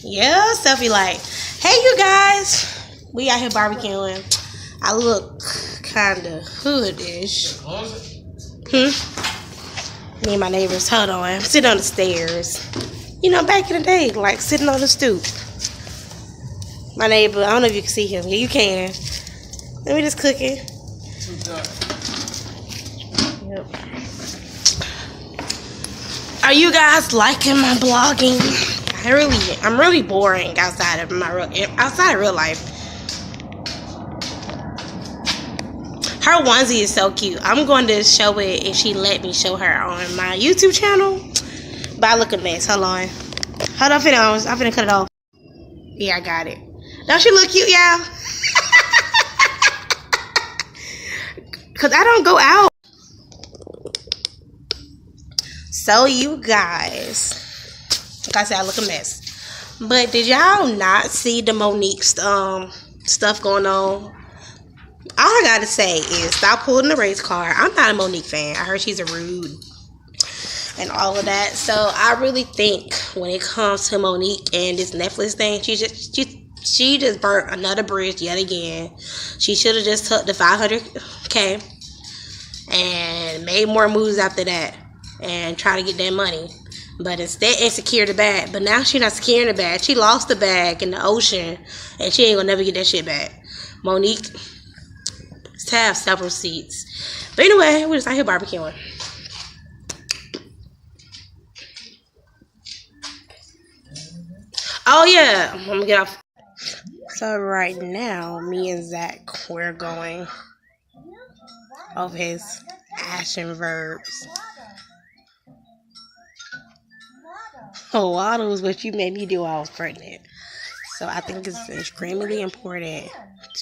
Yeah, selfie light. Hey, you guys. We out here barbecuing. I look kind of hoodish. Me and my neighbors. Hold on. I'm sitting on the stairs. You know, back in the day, like sitting on the stoop. My neighbor, I don't know if you can see him. Yeah, you can. Let me just cook it. Yep. Are you guys liking my blogging? I'm really boring outside of real life. Her onesie is so cute. I'm going to show it if she let me show her on my YouTube channel. But I look a mess. Hold on. Hold on, I'm finna cut it off. Yeah, I got it. Don't she look cute, y'all? Cause I don't go out. So you guys, like I said, I look a mess. But did y'all not see the Monique stuff going on? All I gotta say is stop pulling the race car. I'm not a Monique fan. I heard she's a rude and all of that. So I really think when it comes to Monique and this Netflix thing, she just burnt another bridge yet again. She should have just took the $500K and made more moves after that and try to get that money. But instead, and secure the bag. But now she's not securing the bag. She lost the bag in the ocean, and she ain't gonna never get that shit back. Monique to have several seats. But anyway, we're just out here barbecuing. Oh yeah, I'm gonna get off. So right now, me and Zach, we're going over his action verbs. Oh, waddles, what you made me do while I was pregnant. So I think it's extremely important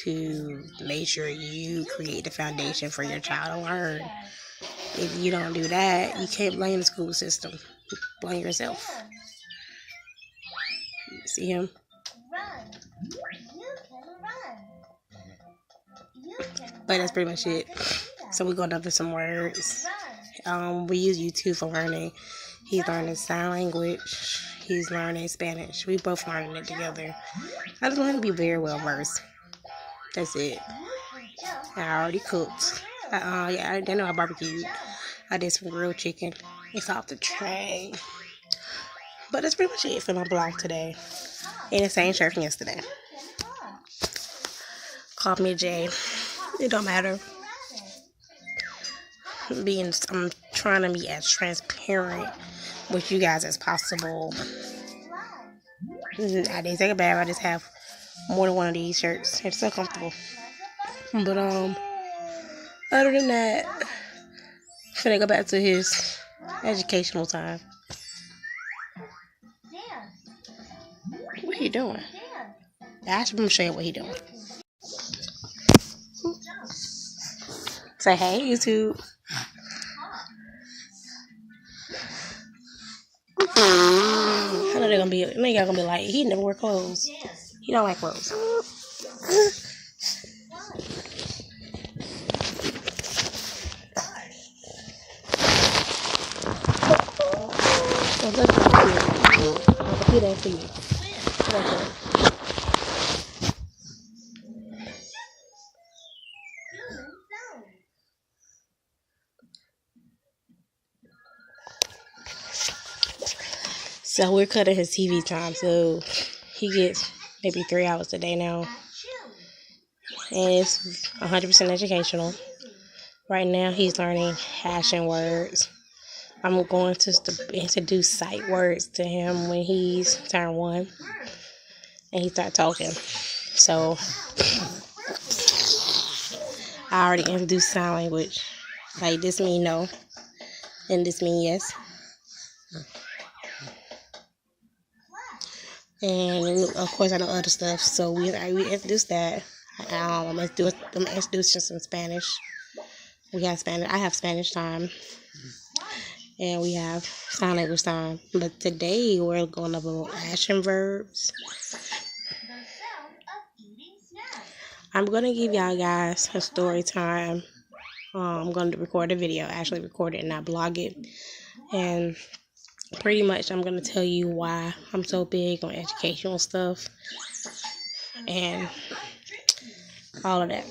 to make sure you create the foundation for your child to learn. If you don't do that, you can't blame the school system. Blame yourself. See him? But that's pretty much it. So we're going over some words. We use YouTube for learning. He's learning sign language. He's learning Spanish. We both learning it together. I just want to be very well versed. That's it. I already cooked. I know I barbecued. I did some grilled chicken. It's off the tray. But that's pretty much it for my blog today. In the same shirt from yesterday. Call me Jay. It don't matter. I'm trying to be as transparent with you guys as possible. I didn't take a bath. I just have more than one of these shirts. It's so comfortable. But other than that, I'm finna go back to his educational time. What are you doing? I should show you what he doing. Say hey, YouTube. I know they're gonna be. Maybe y'all gonna be like, he never wear clothes. He don't like clothes. He ain't for you. So we're cutting his TV time, so he gets maybe 3 hours a day now. And it's 100% educational. Right now he's learning action words. I'm going to introduce sight words to him when he's turned 1. And he start talking. So I already introduced sign language. Like this mean no. And this mean yes. And of course I know other stuff, so we introduced that. I'm introducing some Spanish. We have Spanish. I have Spanish time, and we have sign language time. But today we're going over action verbs. I'm gonna give y'all guys a story time. I'm gonna record a video, actually record it and not blog it, and pretty much I'm going to tell you why I'm so big on educational stuff and all of that.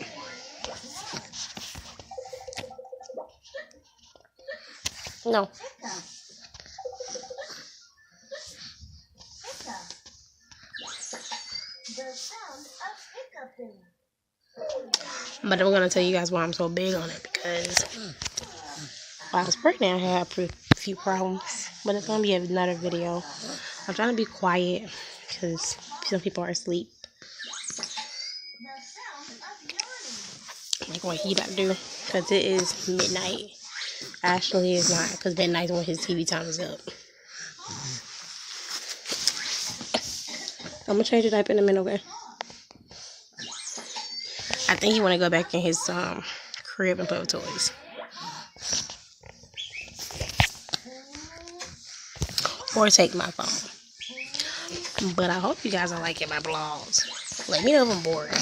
No. But I'm going to tell you guys why I'm so big on it, because while I was pregnant, I had a few problems. But it's going to be another video. I'm trying to be quiet because some people are asleep. Like what he about to do, because it is midnight. Ashley is not, because midnight's when his TV time is up. I'm going to change the diaper in a minute, okay? I think he want to go back in his crib and play with toys. Or take my phone. But I hope you guys are liking my vlogs. Let me know if I'm boring.